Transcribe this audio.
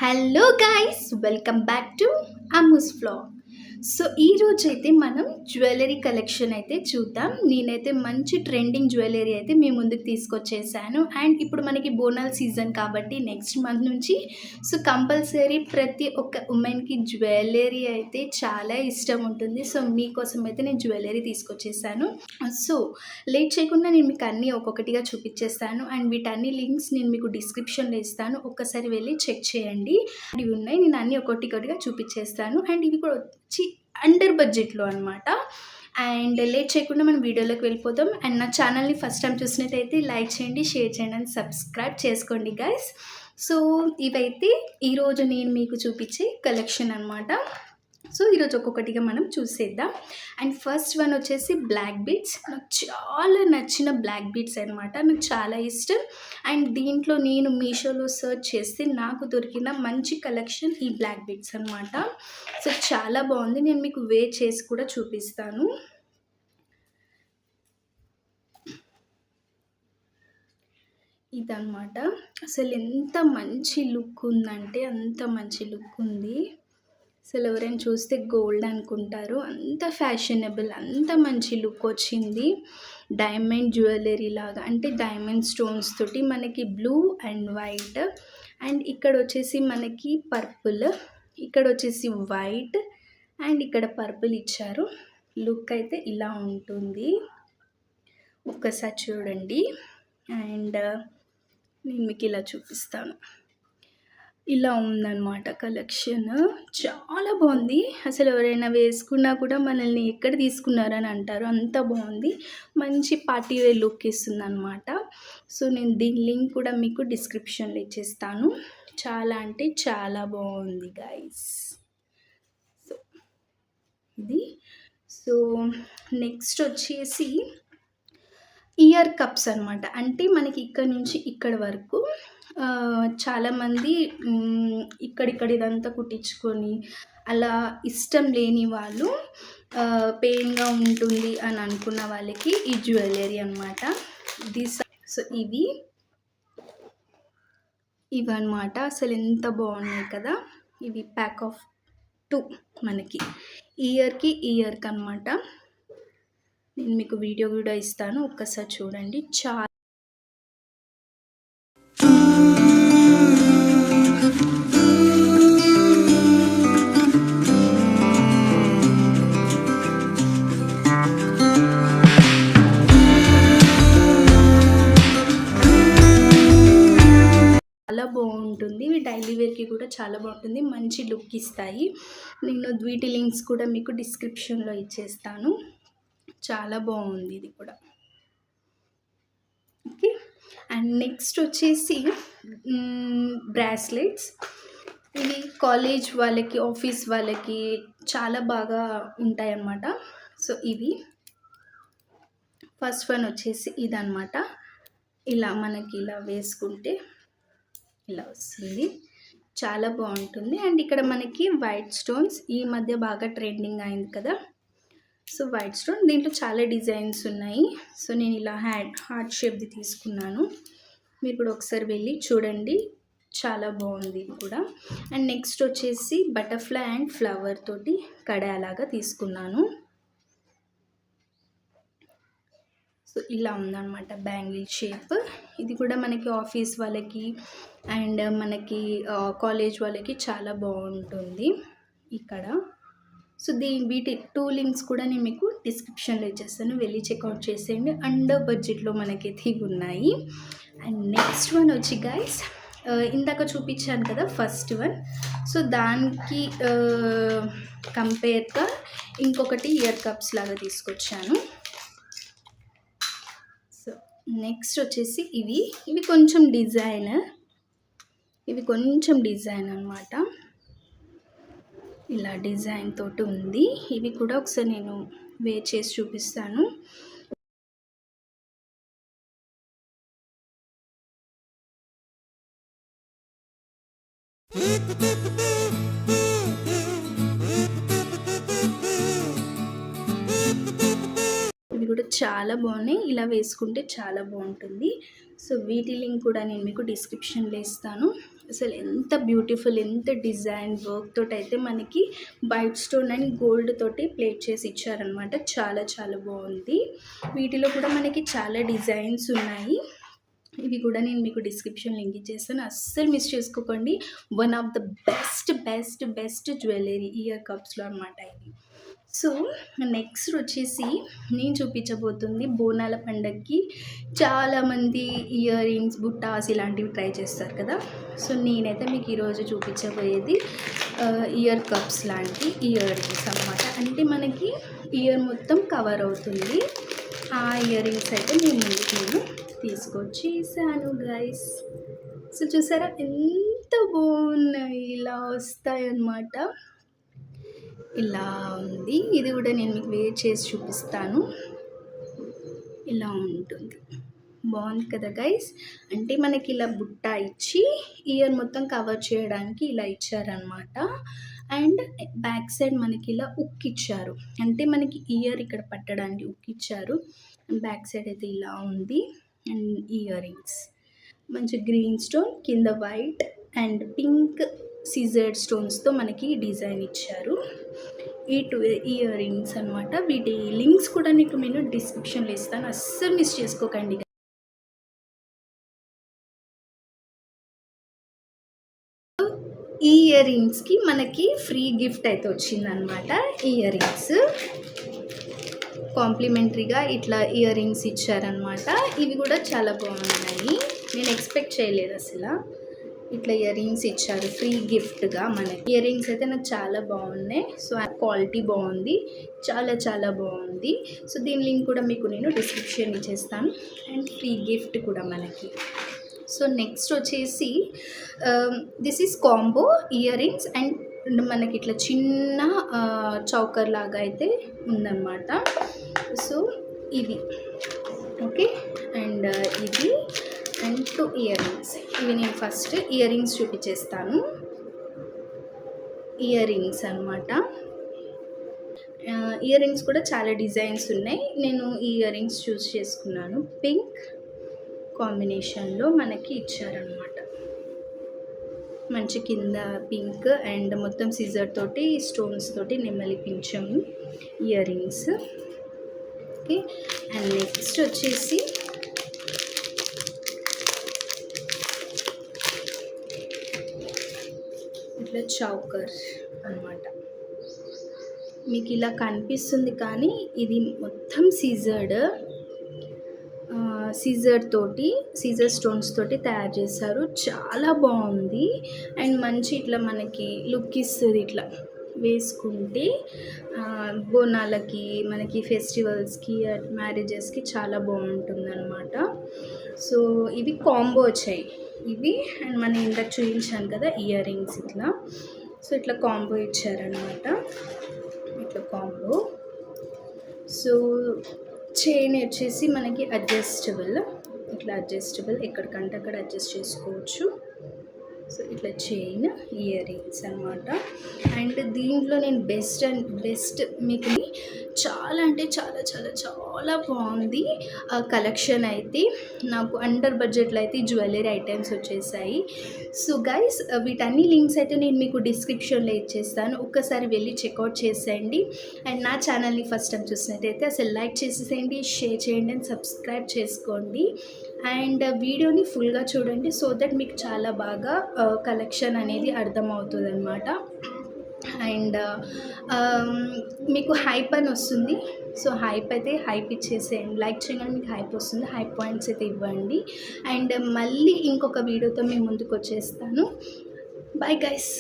Hello guys, welcome back to Ammu's vlog. So ఈరోజు అయితే మనం జ్యువెలరీ కలెక్షన్ అయితే చూద్దాం. నేనైతే మంచి ట్రెండింగ్ జ్యువెలరీ అయితే మీ ముందుకు తీసుకొచ్చేసాను. అండ్ ఇప్పుడు మనకి బోనాల్ సీజన్ కాబట్టి నెక్స్ట్ మంత్ నుంచి సో కంపల్సరీ ప్రతి ఒక్క ఉమెన్కి జ్యువెలరీ అయితే చాలా ఇష్టం ఉంటుంది. సో మీకోసం అయితే నేను జ్యువెలరీ తీసుకొచ్చేసాను. సో లేట్ చేయకుండా నేను మీకు అన్నీ ఒక్కొక్కటిగా చూపించేస్తాను. అండ్ వీటన్ని లింక్స్ నేను మీకు డిస్క్రిప్షన్లో ఇస్తాను, ఒక్కసారి వెళ్ళి చెక్ చేయండి. ఇవి ఉన్నాయి, నేను అన్నీ ఒక్కొక్కటిగా చూపించేస్తాను. అండ్ ఇవి కూడా వచ్చి అండర్ బడ్జెట్లో అనమాట. అండ్ లేట్ చేయకుండా మనం వీడియోలోకి వెళ్ళిపోతాం. అండ్ నా ఛానల్ని ఫస్ట్ టైం చూసినట్టయితే లైక్ చేయండి, షేర్ చేయండి అండ్ సబ్స్క్రైబ్ చేసుకోండి గైస్. సో ఇవైతే ఈరోజు నేను మీకు చూపించే కలెక్షన్ అనమాట. సో ఈరోజు ఒక్కొక్కటిగా మనం చూసేద్దాం. అండ్ ఫస్ట్ వన్ వచ్చేసి బ్లాక్ బీడ్స్. నాకు చాలా నచ్చిన బ్లాక్ బీడ్స్ అనమాట, నాకు చాలా ఇష్టం. అండ్ దీంట్లో నేను మీషోలో సర్చ్ చేస్తే నాకు దొరికిన మంచి కలెక్షన్ ఈ బ్లాక్ బీడ్స్ అనమాట. సో చాలా బాగుంది, నేను మీకు వేర్ చేసి కూడా చూపిస్తాను. ఇదన్నమాట, అసలు ఎంత మంచి లుక్ ఉందంటే అంత మంచి లుక్ ఉంది. అసలు ఎవరైనా చూస్తే గోల్డ్ అనుకుంటారు, అంత ఫ్యాషనబుల్, అంత మంచి లుక్ వచ్చింది. డైమండ్ జ్యువెలరీ లాగా, అంటే డైమండ్ స్టోన్స్ తోటి మనకి బ్లూ అండ్ వైట్, అండ్ ఇక్కడ వచ్చేసి మనకి పర్పుల్, ఇక్కడ వచ్చేసి వైట్, అండ్ ఇక్కడ పర్పుల్ ఇచ్చారు. లుక్ అయితే ఇలా ఉంటుంది, ఒక్కసారి చూడండి. అండ్ నేను మీకు ఇలా చూపిస్తాను. ఇలా ఉందన్నమాట కలెక్షన్, చాలా బాగుంది. అసలు ఎవరైనా వేసుకున్నా కూడా మనల్ని ఎక్కడ తీసుకున్నారని అంటారు, అంత బాగుంది. మంచి పార్టీ వేర్ లుక్ ఇస్తుంది అనమాట. సో నేను దీని లింక్ కూడా మీకు డిస్క్రిప్షన్లో ఇచ్చేస్తాను. చాలా అంటే చాలా బాగుంది గైస్. సో ఇది. సో నెక్స్ట్ వచ్చేసి ఇయర్ కప్స్ అనమాట. అంటే మనకి ఇక్కడ నుంచి ఇక్కడ వరకు చాలామంది ఇక్కడిక్కడ ఇదంతా కుట్టించుకొని అలా ఇష్టం లేని వాళ్ళు, పెయిన్గా ఉంటుంది అని అనుకున్న వాళ్ళకి ఈ జ్యువెలరీ అనమాట. సో ఇవన్నమాట. అసలు ఎంత బాగున్నాయి కదా. ఇవి ప్యాక్ ఆఫ్ 2 మనకి ఇయర్కి అనమాట. నేను మీకు వీడియో కూడా ఇస్తాను, ఒక్కసారి చూడండి. చాలా బాగుంటుంది. ఇవి డైలీ వేర్కి కూడా చాలా బాగుంటుంది, మంచి లుక్ ఇస్తాయి. నేను వీటి లింక్స్ కూడా మీకు డిస్క్రిప్షన్లో ఇచ్చేస్తాను. చాలా బాగుంది ఇది కూడా. ఓకే. అండ్ నెక్స్ట్ వచ్చేసి బ్రాస్లెట్స్. ఇవి కాలేజ్ వాళ్ళకి, ఆఫీస్ వాళ్ళకి చాలా బాగా ఉంటాయన్నమాట. సో ఇవి ఫస్ట్ వన్ వచ్చేసి ఇదన్నమాట. ఇలా మనకి ఇలా వేసుకుంటే ఇలా వస్తుంది, చాలా బాగుంటుంది. అండ్ ఇక్కడ మనకి వైట్ స్టోన్స్ ఈ మధ్య బాగా ట్రెండింగ్ అయింది కదా. సో వైట్ స్టోన్, దీంట్లో చాలా డిజైన్స్ ఉన్నాయి. సో నేను ఇలా హార్ట్ షేప్ది తీసుకున్నాను, మీరు కూడా ఒకసారి వెళ్ళి చూడండి, చాలా బాగుంది ఇది కూడా. అండ్ నెక్స్ట్ వచ్చేసి బటర్ఫ్లై అండ్ ఫ్లవర్ తోటి కడాలాగా తీసుకున్నాను. సో ఇలా ఉందన్నమాట బ్యాంగిల్ షేప్. ఇది కూడా మనకి ఆఫీస్ వాళ్ళకి అండ్ మనకి కాలేజ్ వాళ్ళకి చాలా బాగుంటుంది ఇక్కడ. సో వీటి 2 లింక్స్ కూడా నేను మీకు డిస్క్రిప్షన్లో ఇచ్చేస్తాను, వెళ్ళి చెక్అవుట్ చేసేయండి. అండర్ బడ్జెట్లో మనకైతే ఇవి ఉన్నాయి. అండ్ నెక్స్ట్ వన్ వచ్చి గైస్, ఇందాక చూపించాను కదా ఫస్ట్ వన్, సో దానికి కంపేర్గా ఇంకొకటి ఇయర్ కప్స్ లాగా తీసుకొచ్చాను. సో నెక్స్ట్ వచ్చేసి ఇవి కొంచెం డిజైన్ అనమాట. ఇలా డిజైన్ తోటి ఉంది. ఇవి కూడా ఒకసారి నేను వేర్ చేసి చూపిస్తాను. ఇవి కూడా చాలా బాగున్నాయి, ఇలా వేసుకుంటే చాలా బాగుంటుంది. సో వీటి లింక్ కూడా నేను మీకు డిస్క్రిప్షన్లో ఇస్తాను, అసలు ఎంత బ్యూటిఫుల్, ఎంత డిజైన్ వర్క్ తోటైతే మనకి వైట్ స్టోన్ అండ్ గోల్డ్ తోటి ప్లేట్ చేసి ఇచ్చారనమాట. చాలా చాలా బాగుంది. వీటిలో కూడా మనకి చాలా డిజైన్స్ ఉన్నాయి. ఇవి కూడా నేను మీకు డిస్క్రిప్షన్ లింక్ ఇచ్చేస్తాను, అస్సలు మిస్ చేసుకోకండి. One of the best best best jewellery ear కప్స్లో అనమాట ఇది. సో నెక్స్ట్ వచ్చేసి నేను చూపించబోతుంది బోనాల పండగకి చాలామంది ఇయర్ రింగ్స్, బుట్టాస్ ఇలాంటివి ట్రై చేస్తారు కదా. సో నేనైతే మీకు ఈరోజు చూపించబోయేది ఇయర్ కప్స్ లాంటి ఇయర్ రింగ్స్ అన్నమాట. అంటే మనకి ఇయర్ మొత్తం కవర్ అవుతుంది. ఆ ఇయర్ రింగ్స్ అయితే నేను తీసుకొచ్చేసాను గైస్. సో చూసారా ఎంత బాగున్నాయి, ఇలా వస్తాయన్నమాట. ఇలా ఉంది. ఇది కూడా నేను మీకు వేర్ చేసి చూపిస్తాను. ఇలా ఉంటుంది, బాగుంది కదా గైస్. అంటే మనకి ఇలా బుట్ట ఇచ్చి ఇయర్ మొత్తం కవర్ చేయడానికి ఇలా ఇచ్చారనమాట. అండ్ బ్యాక్ సైడ్ మనకి ఇలా ఉక్ ఇచ్చారు, అంటే మనకి ఇయర్ ఇక్కడ పట్టడానికి ఉక్ ఇచ్చారు. బ్యాక్ సైడ్ అయితే ఇలా ఉంది. అండ్ ఇయర్ రింగ్స్ మంచి గ్రీన్ స్టోన్, కింద వైట్ అండ్ పింక్ సీజర్డ్ స్టోన్స్తో మనకి డిజైన్ ఇచ్చారు. ఈ 2 ఇయర్ రింగ్స్ అనమాట. వీటి లింక్స్ కూడా నీకు నేను డిస్క్రిప్షన్లో ఇస్తాను, అస్సలు మిస్ చేసుకోకండి. ఈ ఇయర్ రింగ్స్కి మనకి ఫ్రీ గిఫ్ట్ అయితే వచ్చిందనమాట. ఇయర్ రింగ్స్ కాంప్లిమెంటరీగా ఇట్లా ఇయర్ రింగ్స్ ఇచ్చారనమాట. ఇవి కూడా చాలా బాగున్నాయి, నేను ఎక్స్పెక్ట్ చేయలేదు అసలు. ఇట్లా ఇయర్ రింగ్స్ ఇచ్చారు ఫ్రీ గిఫ్ట్గా మనకి. ఇయర్ రింగ్స్ అయితే నాకు చాలా బాగున్నాయి. సో క్వాలిటీ బాగుంది, చాలా చాలా బాగుంది. సో దీని లింక్ కూడా మీకు నేను డిస్క్రిప్షన్ ఇచ్చేస్తాను. అండ్ ఫ్రీ గిఫ్ట్ కూడా మనకి. సో నెక్స్ట్ వచ్చేసి this is combo ear rings and మనకి ఇట్లా చిన్న చౌకర్ లాగా అయితే ఉందన్నమాట. సో ఇవి ఓకే. అండ్ ఇది అండ్ 2 ఇయర్ రింగ్స్. ఇవి నేను ఫస్ట్ ఇయర్ రింగ్స్ చూపించేస్తాను. ఇయర్ రింగ్స్ అనమాట. ఇయర్ రింగ్స్ కూడా చాలా డిజైన్స్ ఉన్నాయి. నేను ఈ ఇయర్ రింగ్స్ చూస్ చేసుకున్నాను. పింక్ కాంబినేషన్లో మనకి ఇచ్చారనమాట. మంచి కింద పింక్ అండ్ మొత్తం సిజర్ తోటి స్టోన్స్ తోటి నెమలి పింఛము earrings. Okay. And next వచ్చేసి ఇట్లా చౌకర్ అనమాట. మీకు ఇలా కనిపిస్తుంది కానీ ఇది మొత్తం సీజర్ తోటి, సీజర్ స్టోన్స్ తోటి తయారు చేశారు. చాలా బాగుంది అండ్ మంచి ఇట్లా మనకి లుక్ ఇస్తుంది. ఇట్లా వేసుకుంటే బోనాలకి, మనకి ఫెస్టివల్స్కి, మ్యారేజెస్కి చాలా బాగుంటుంది అనమాట. సో ఇవి కాంబో వచ్చాయి ఇవి. అండ్ మనం ఇందాక చూపించాను కదా ఇయర్ రింగ్స్ ఇట్లా. సో ఇట్లా కాంబో ఇచ్చారనమాట, ఇట్లా కాంబో. సో చైన్ వచ్చేసి మనకి అడ్జస్టబుల్, ఇట్లా అడ్జస్టబుల్, ఎక్కడికంటే అక్కడ అడ్జస్ట్ చేసుకోవచ్చు. సో ఇట్లా చైన్ ఇయర్ రింగ్స్ అనమాట. అండ్ దీంట్లో నేను బెస్ట్ మీకు చాలా అంటే చాలా చాలా చాలా బాగుంది కలెక్షన్ అయితే. నాకు అండర్ బడ్జెట్లో అయితే జ్యువెలరీ ఐటమ్స్ వచ్చేసాయి. సో గైస్ వీటన్ని లింక్స్ అయితే నేను మీకు డిస్క్రిప్షన్లో ఇచ్చేస్తాను, ఒక్కసారి వెళ్ళి చెక్అవుట్ చేసేయండి. అండ్ నా ఛానల్ని ఫస్ట్ టైం చూసినట్టయితే అసలు లైక్ చేసేసేయండి, షేర్ చేయండి అండ్ సబ్స్క్రైబ్ చేసుకోండి. అండ్ వీడియోని ఫుల్గా చూడండి, సో దట్ మీకు చాలా బాగా కలెక్షన్ అనేది అర్థమవుతుంది అనమాట. అండ్ మీకు హైప్ అని వస్తుంది. సో హైప్ అయితే హైప్ ఇచ్చేసేయండి, లైక్ చేయగానే మీకు హైప్ వస్తుంది, హైప్ పాయింట్స్ అయితే ఇవ్వండి. అండ్ మళ్ళీ ఇంకొక వీడియోతో మేము ముందుకు వచ్చేస్తాను. Bye guys.